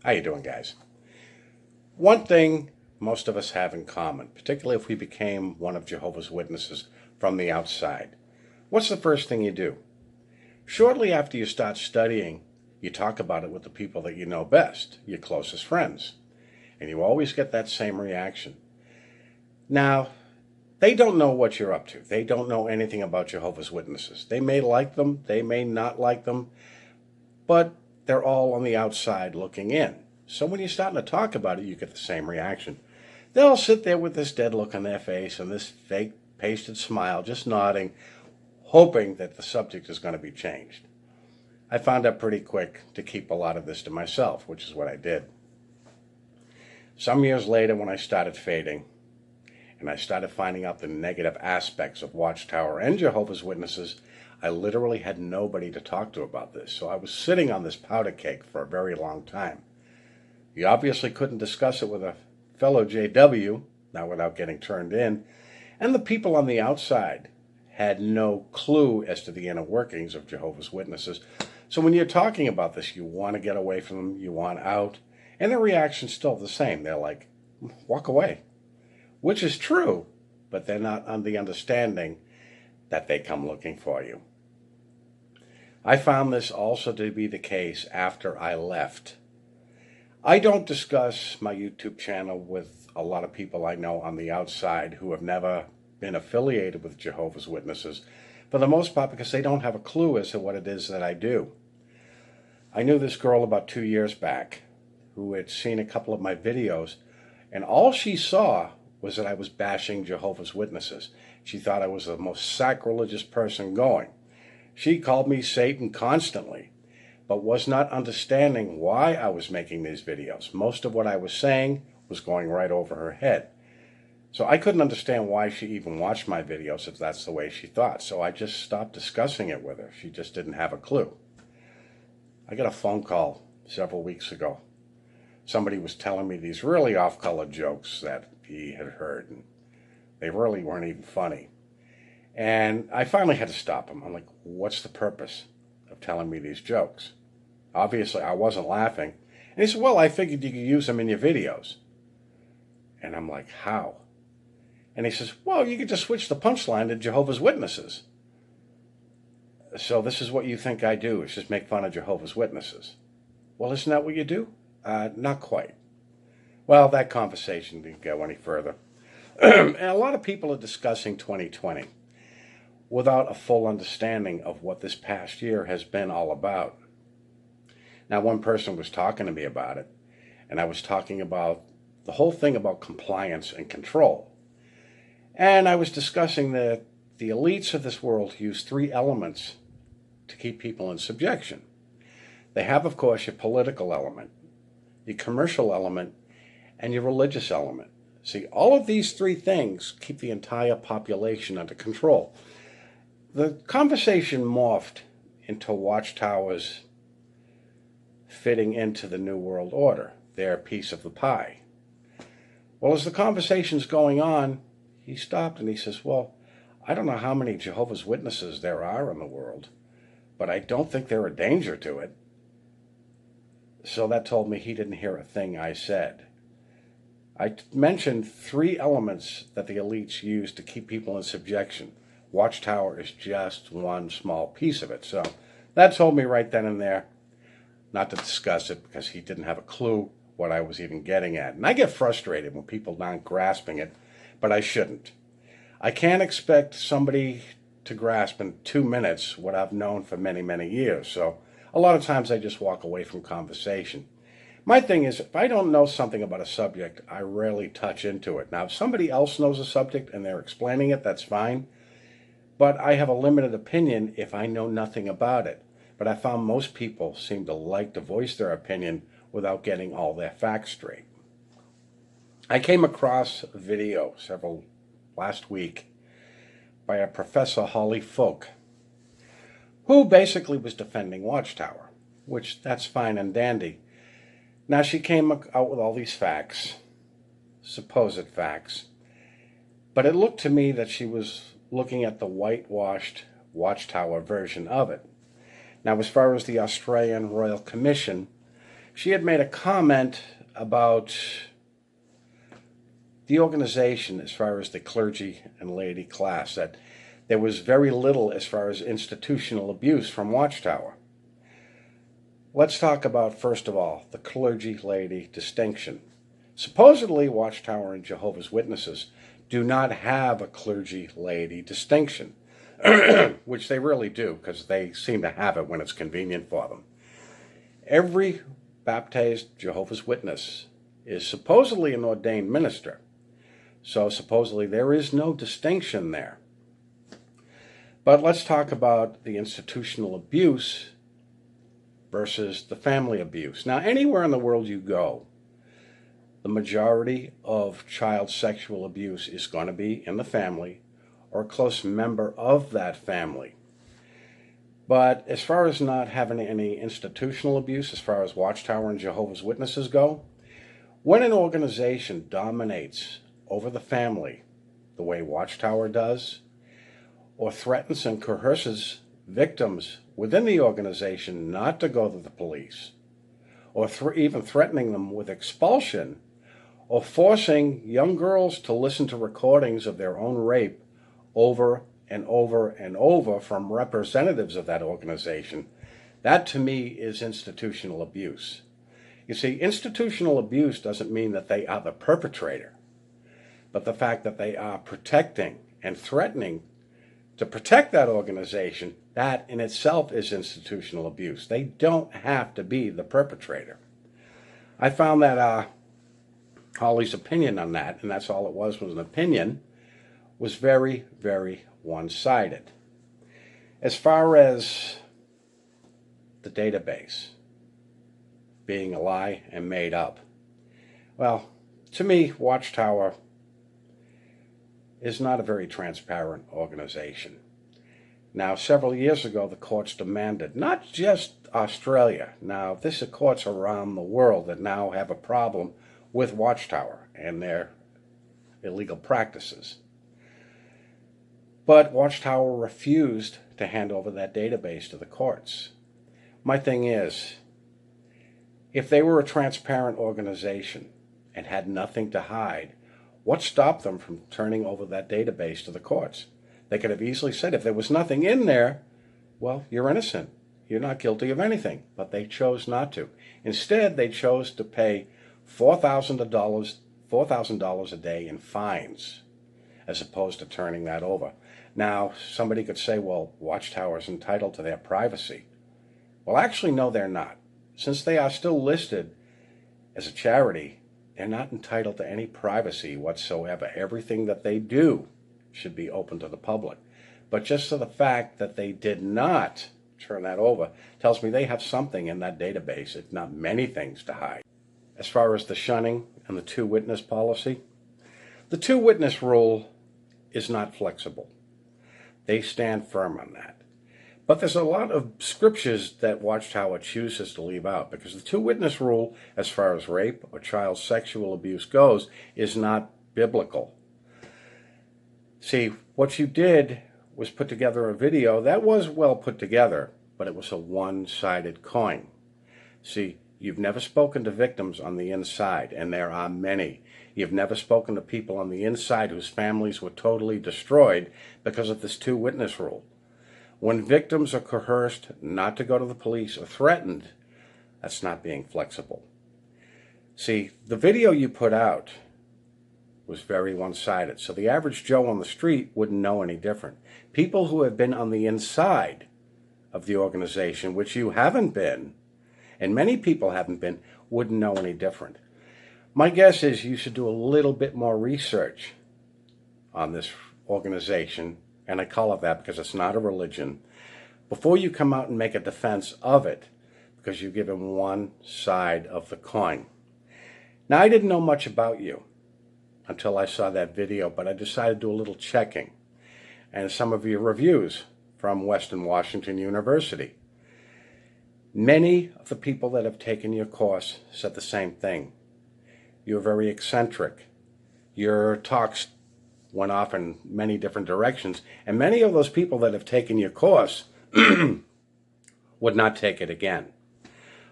How you doing, guys? One thing most of us have in common, particularly if we became one of Jehovah's Witnesses from the outside. What's the first thing you do? Shortly after you start studying, you talk about it with the people that you know best, your closest friends. And you always get that same reaction. Now, they don't know what you're up to. They don't know anything about Jehovah's Witnesses. They may like them, they may not like them, but they're all on the outside looking in. So when you're starting to talk about it, you get the same reaction. They'll sit there with this dead look on their face and this fake pasted smile, just nodding, hoping that the subject is going to be changed. I found out pretty quick to keep a lot of this to myself, which is what I did. Some years later, when I started fading, and I started finding out the negative aspects of Watchtower and Jehovah's Witnesses, I literally had nobody to talk to about this. So I was sitting on this powder keg for a very long time. You obviously couldn't discuss it with a fellow JW, not without getting turned in, and the people on the outside had no clue as to the inner workings of Jehovah's Witnesses. So when you're talking about this, you want to get away from them, you want out, and their reaction's still the same. They're like, walk away. Which is true, but they're not on the understanding that they come looking for you. I found this also to be the case after I left. I don't discuss my YouTube channel with a lot of people I know on the outside who have never been affiliated with Jehovah's Witnesses, for the most part because they don't have a clue as to what it is that I do. I knew this girl about 2 years back who had seen a couple of my videos, and all she saw was that I was bashing Jehovah's Witnesses. She thought I was the most sacrilegious person going. She called me Satan constantly, but was not understanding why I was making these videos. Most of what I was saying was going right over her head. So I couldn't understand why she even watched my videos if that's the way she thought. So I just stopped discussing it with her. She just didn't have a clue. I got a phone call several weeks ago. Somebody was telling me these really off-color jokes that he had heard, and they really weren't even funny. And I finally had to stop him. I'm like, what's the purpose of telling me these jokes? Obviously, I wasn't laughing. And he said, well, I figured you could use them in your videos. And I'm like, how? And he says, well, you could just switch the punchline to Jehovah's Witnesses. So this is what you think I do, is just make fun of Jehovah's Witnesses. Well, isn't that what you do? Not quite. Well, that conversation didn't go any further. And a lot of people are discussing 2020 without a full understanding of what this past year has been all about. Now, one person was talking to me about it, and I was talking about the whole thing about compliance and control. And I was discussing that the elites of this world use three elements to keep people in subjection. They have, of course, your political element, your commercial element, and your religious element. See, all of these three things keep the entire population under control. The conversation morphed into watchtowers fitting into the New World Order, their piece of the pie. Well, as the conversation's going on, he stopped and he says, well, I don't know how many Jehovah's Witnesses there are in the world, but I don't think they're a danger to it. So that told me he didn't hear a thing I said. I mentioned three elements that the elites use to keep people in subjection. Watchtower is just one small piece of it. So that told me right then and there not to discuss it because he didn't have a clue what I was even getting at. And I get frustrated when people aren't grasping it, but I shouldn't. I can't expect somebody to grasp in 2 minutes what I've known for many, many years. So a lot of times I just walk away from conversation. My thing is, if I don't know something about a subject, I rarely touch into it. Now, if somebody else knows a subject and they're explaining it, that's fine. But I have a limited opinion if I know nothing about it. But I found most people seem to like to voice their opinion without getting all their facts straight. I came across a video last week by a Professor Holly Folk, who basically was defending Watchtower, which that's fine and dandy. Now, she came out with all these facts, supposed facts, but it looked to me that she was looking at the whitewashed Watchtower version of it. Now, as far as the Australian Royal Commission, She had made a comment about the organization as far as the clergy and laity class, that there was very little as far as institutional abuse from Watchtower. Let's talk about, first of all, the clergy-laity distinction. Supposedly, Watchtower and Jehovah's Witnesses do not have a clergy-laity distinction, which they really do, because they seem to have it when it's convenient for them. Every baptized Jehovah's Witness is supposedly an ordained minister, so supposedly there is no distinction there. But let's talk about the institutional abuse versus the family abuse. Now, anywhere in the world you go, the majority of child sexual abuse is going to be in the family or a close member of that family. But as far as not having any institutional abuse, as far as Watchtower and Jehovah's Witnesses go, when an organization dominates over the family the way Watchtower does, or threatens and coerces victims within the organization not to go to the police, or even threatening them with expulsion, or forcing young girls to listen to recordings of their own rape over and over and over from representatives of that organization, that to me is institutional abuse. You see, institutional abuse doesn't mean that they are the perpetrator, but the fact that they are protecting and threatening to protect that organization, that in itself is institutional abuse. They don't have to be the perpetrator. I found that Holly's opinion on that, and that's all it was an opinion, was very, very one-sided. As far as the database being a lie and made up, well, to me, Watchtower is not a very transparent organization. Now, several years ago, the courts demanded, not just Australia, now this is courts around the world that now have a problem with Watchtower and their illegal practices. But Watchtower refused to hand over that database to the courts. My thing is, if they were a transparent organization and had nothing to hide, what stopped them from turning over that database to the courts? They could have easily said, if there was nothing in there, well, you're innocent. You're not guilty of anything. But they chose not to. Instead, they chose to pay $4,000 a day in fines, as opposed to turning that over. Now, somebody could say, well, Watchtower is entitled to their privacy. Well, actually, no, they're not. Since they are still listed as a charity, they're not entitled to any privacy whatsoever. Everything that they do should be open to the public. But just to the fact that they did not turn that over tells me they have something in that database, if not many things, to hide. As far as the shunning and the two-witness policy, the two-witness rule is not flexible. They stand firm on that. But there's a lot of scriptures that Watchtower chooses to leave out, because the two-witness rule, as far as rape or child sexual abuse goes, is not biblical. See, what you did was put together a video that was well put together, but it was a one-sided coin. See, you've never spoken to victims on the inside, and there are many. You've never spoken to people on the inside whose families were totally destroyed because of this two-witness rule. When victims are coerced not to go to the police or threatened, that's not being flexible. See, the video you put out was very one-sided, so the average Joe on the street wouldn't know any different. People who have been on the inside of the organization, which you haven't been, and many people haven't been, wouldn't know any different. My guess is you should do a little bit more research on this organization, and I call it that because it's not a religion, before you come out and make a defense of it, because you've given one side of the coin. Now, I didn't know much about you until I saw that video, but I decided to do a little checking, and some of your reviews from Western Washington University. Many of the people that have taken your course said the same thing. You're very eccentric. Your talks went off in many different directions, and many of those people that have taken your course would not take it again.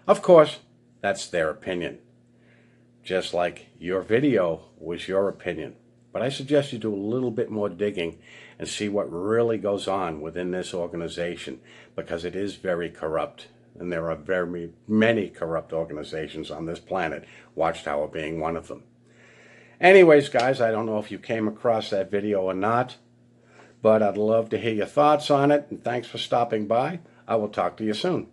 Of course, That's their opinion. Just like your video was your opinion. But I suggest you do a little bit more digging and see what really goes on within this organization, because it is very corrupt. And there are very many corrupt organizations on this planet, Watchtower being one of them. Anyways, guys, I don't know if you came across that video or not, but I'd love to hear your thoughts on it, and thanks for stopping by. I will talk to you soon.